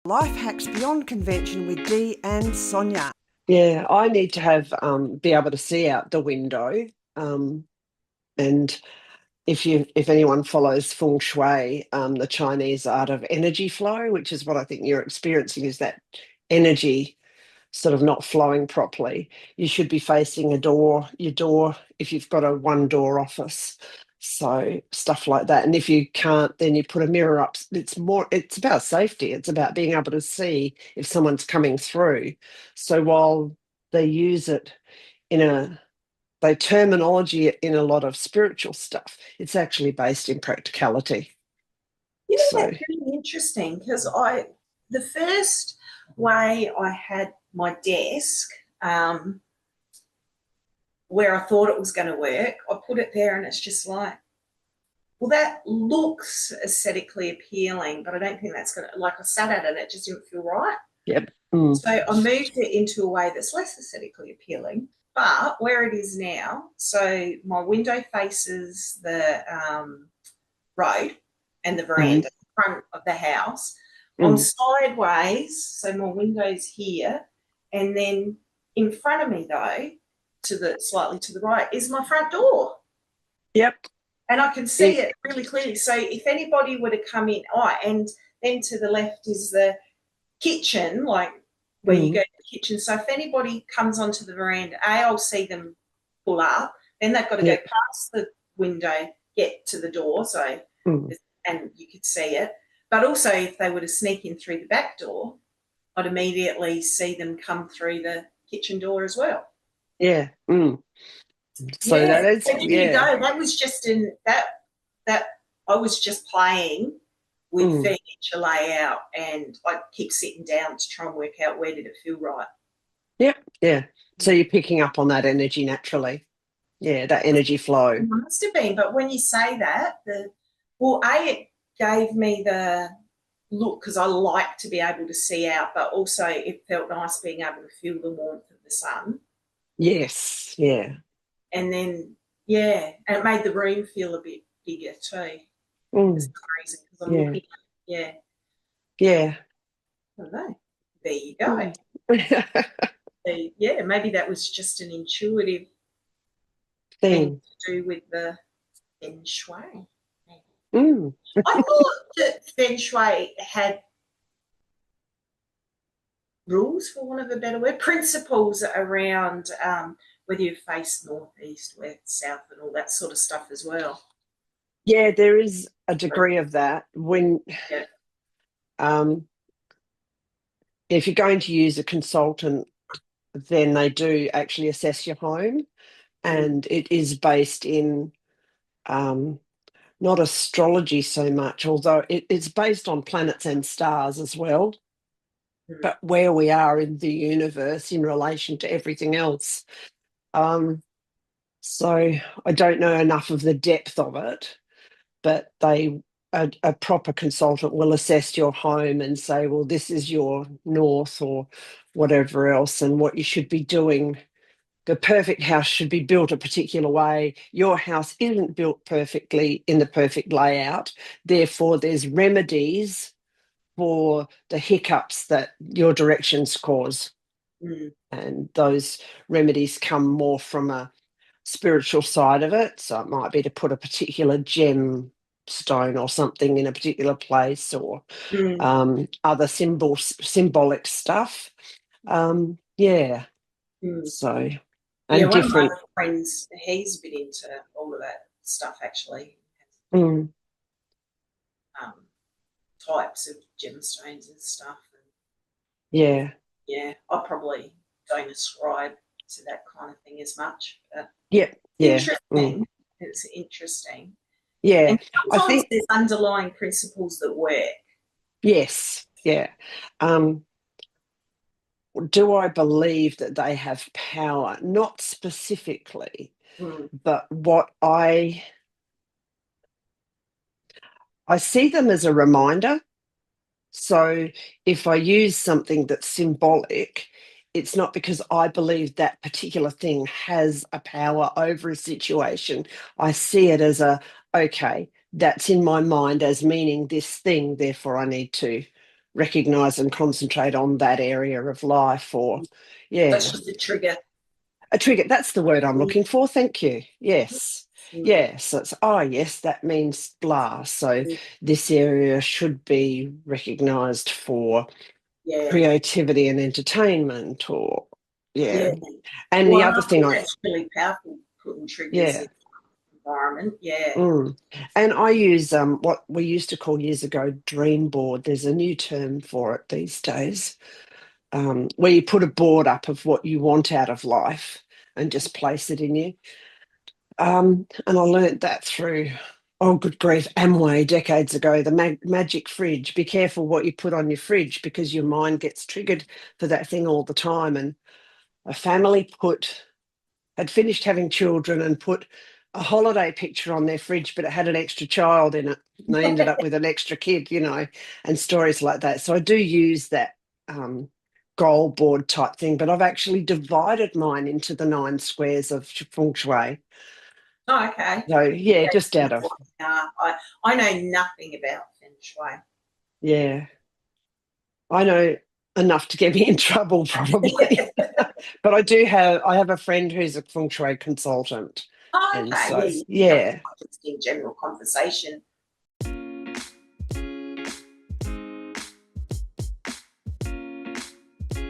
Life Hacks Beyond Convention with Dee and Sonia. Yeah, I need to have be able to see out the window. And if anyone follows feng shui, the Chinese art of energy flow, which is what I think you're experiencing, is that energy sort of not flowing properly. You should be facing your door, if you've got a one door office. So stuff like that. And if you can't, then you put a mirror up. It's about safety. It's about being able to see if someone's coming through. So while they use it in they terminology it in a lot of spiritual stuff, it's actually based in practicality. So, That's really interesting because the first way I had my desk, where I thought it was going to work, I put it there and it's just like, well, that looks aesthetically appealing, but I don't think that's going to, like I sat at it and it just didn't feel right. yep. So I moved it into a way that's less aesthetically appealing, but where it is now, so my window faces the road and the veranda, front of the house. I'm sideways, so my window's here, and then in front of me though, slightly to the right, is my front door. Yep. And I can see it really clearly. So if anybody were to come in, and then to the left is the kitchen, like where you go to the kitchen. So if anybody comes onto the veranda, I'll see them pull up. Then they've got to go past the window, get to the door, so and you could see it. But also if they were to sneak in through the back door, I'd immediately see them come through the kitchen door as well. Yeah. So that is, so there you go. That was just that I was just playing with furniture layout, and I keep sitting down to try and work out where did it feel right. Yep. Yeah. So you're picking up on that energy naturally. Yeah, that energy flow. It must have been, but when you say that, it gave me the look because I like to be able to see out, but also it felt nice being able to feel the warmth of the sun. Yes. Yeah. And then, and it made the room feel a bit bigger too. That's the reason, because I'm looking at Yeah. I don't know. There you go. So, maybe that was just an intuitive thing to do with the feng shui. I thought that feng shui had rules, for want of a better word, principles around whether you face north, east, west, south, and all that sort of stuff as well. Yeah, there is a degree of that. When if you're going to use a consultant, then they do actually assess your home, and it is based in not astrology so much, although it's based on planets and stars as well, but where we are in the universe in relation to everything else. So I don't know enough of the depth of it, but a proper consultant will assess your home and say, well, this is your north or whatever else, and what you should be doing. The perfect house should be built a particular way. Your house isn't built perfectly in the perfect layout. Therefore, there's remedies for the hiccups that your directions cause. And those remedies come more from a spiritual side of it. So it might be to put a particular gem stone or something in a particular place, or other symbolic stuff. So, and one of my different other friends, he's a bit into all of that stuff actually. Types of gemstones and stuff. I probably don't ascribe to that kind of thing as much. But interesting. It's interesting. Yeah, and sometimes I think there's underlying principles that work. Yes, yeah. Do I believe that they have power? Not specifically, but what I see them as a reminder. So if I use something that's symbolic, it's not because I believe that particular thing has a power over a situation. I see it as okay, that's in my mind as meaning this thing, therefore I need to recognize and concentrate on that area of life, or That's just a trigger. a trigger. That's the word I'm looking for. Thank you. Yes. Yes. It's, oh, yes, that means blah. So this area should be recognized for creativity and entertainment, or, And the other thing that's really powerful, putting triggers in the environment. And I use what we used to call years ago dream board. There's a new term for it these days, where you put a board up of what you want out of life and just place it in you. And I learnt that through, oh, good grief, Amway decades ago, the magic fridge. Be careful what you put on your fridge, because your mind gets triggered for that thing all the time. And a family had finished having children and put a holiday picture on their fridge, but it had an extra child in it. And they ended up with an extra kid, and stories like that. So I do use that goal board type thing, but I've actually divided mine into the 9 squares of feng shui. Oh, okay. So, just out of... I know nothing about feng shui. Yeah. I know enough to get me in trouble, probably. But I have a friend who's a feng shui consultant. Oh, okay. And so, Just in general conversation.